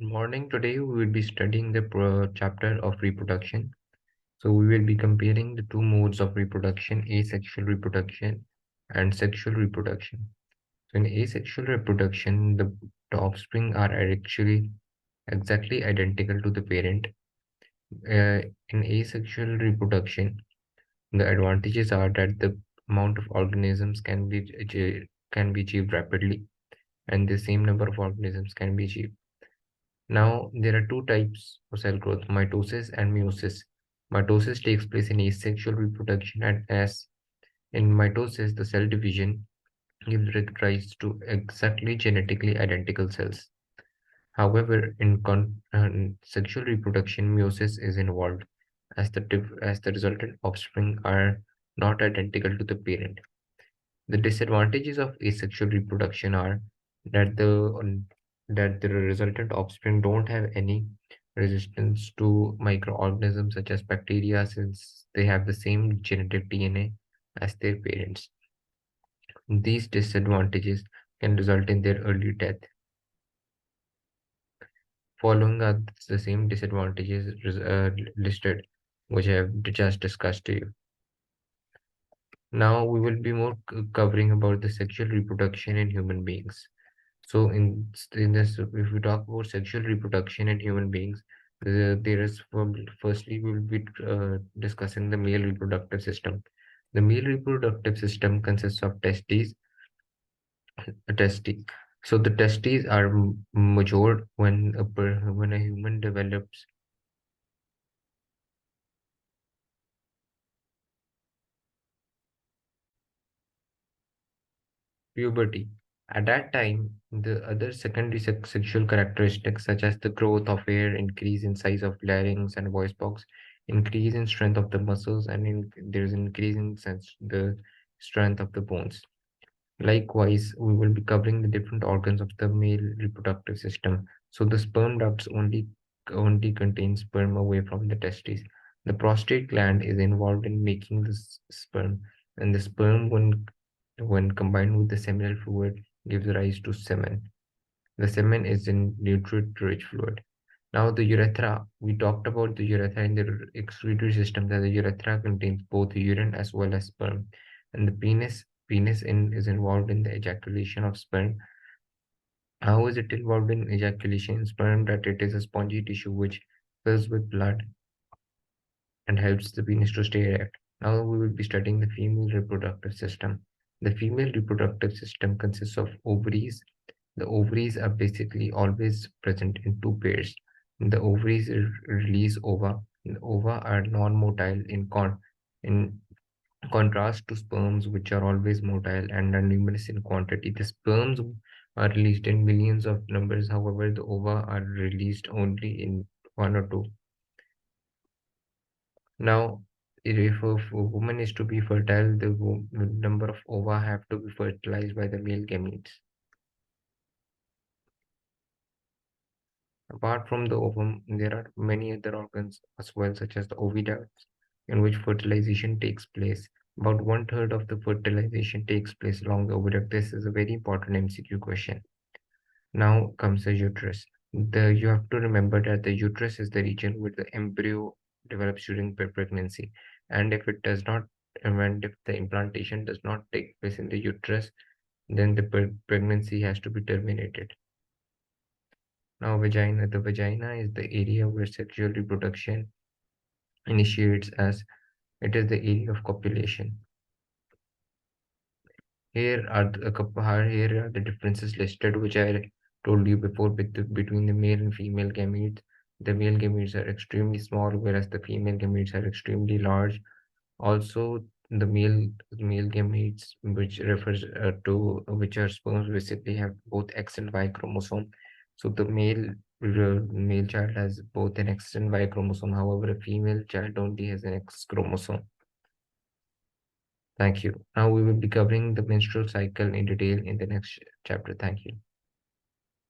Morning. Today we will be studying the chapter of reproduction. So we will be comparing the two modes of reproduction, asexual reproduction and sexual reproduction. So in asexual reproduction, the offspring are actually exactly identical to the parent. In asexual reproduction, the advantages are that the amount of organisms can be achieved rapidly, and the same number of organisms can be achieved. Now, there are two types of cell growth, mitosis and meiosis. Mitosis takes place in asexual reproduction, and as in mitosis, the cell division gives rise to exactly genetically identical cells. However, in sexual reproduction, meiosis is involved, as the resultant offspring are not identical to the parent. The disadvantages of asexual reproduction are that the resultant offspring don't have any resistance to microorganisms such as bacteria, since they have the same genetic DNA as their parents. These disadvantages can result in their early death. Following are the same disadvantages listed, which I have just discussed to you. Now we will be more covering about the sexual reproduction in human beings. So in this, if we talk about sexual reproduction in human beings, there is firstly we will be discussing the male reproductive system. The male reproductive system consists of testes. So the testes are matured when a human develops puberty. At that time, the other secondary sexual characteristics, such as the growth of hair, increase in size of larynx and voice box, increase in strength of the muscles, and there's increase in the strength of the bones. Likewise, we will be covering the different organs of the male reproductive system. So the sperm ducts only contain sperm away from the testes. The prostate gland is involved in making the sperm, and the sperm, when combined with the seminal fluid, gives rise to semen. The semen is in nutrient-rich fluid. Now the urethra, we talked about the urethra in the excretory system, that the urethra contains both urine as well as sperm, and the is involved in the ejaculation of sperm. How is it involved in ejaculation in sperm? That it is a spongy tissue which fills with blood and helps the penis to stay erect. Now we will be studying the female reproductive system. The female reproductive system consists of ovaries. The ovaries are basically always present in two pairs. The ovaries release ova. The ova are non-motile in contrast to sperms, which are always motile and are numerous in quantity. The sperms are released in millions of numbers. However, the ova are released only in one or two. Now, if a woman is to be fertile, the number of ova have to be fertilized by the male gametes. Apart from the ovum, there are many other organs as well, such as the oviducts, in which fertilization takes place. About one third of the fertilization takes place along the oviduct. This is a very important MCQ question. Now comes the uterus. You have to remember that the uterus is the region where the embryo develops during pregnancy, and if it does not, and if the implantation does not take place in the uterus, then the pregnancy has to be terminated. Now, vagina. The vagina is the area where sexual reproduction initiates, as it is the area of copulation. Here are the differences listed, which I told you before, between the male and female gametes. The male gametes are extremely small, whereas the female gametes are extremely large. Also, the male gametes, which refers to which are sperms, basically have both X and Y chromosome. So the male child has both an X and Y chromosome. However, a female child only has an X chromosome. Thank you. Now we will be covering the menstrual cycle in detail in the next chapter. Thank you.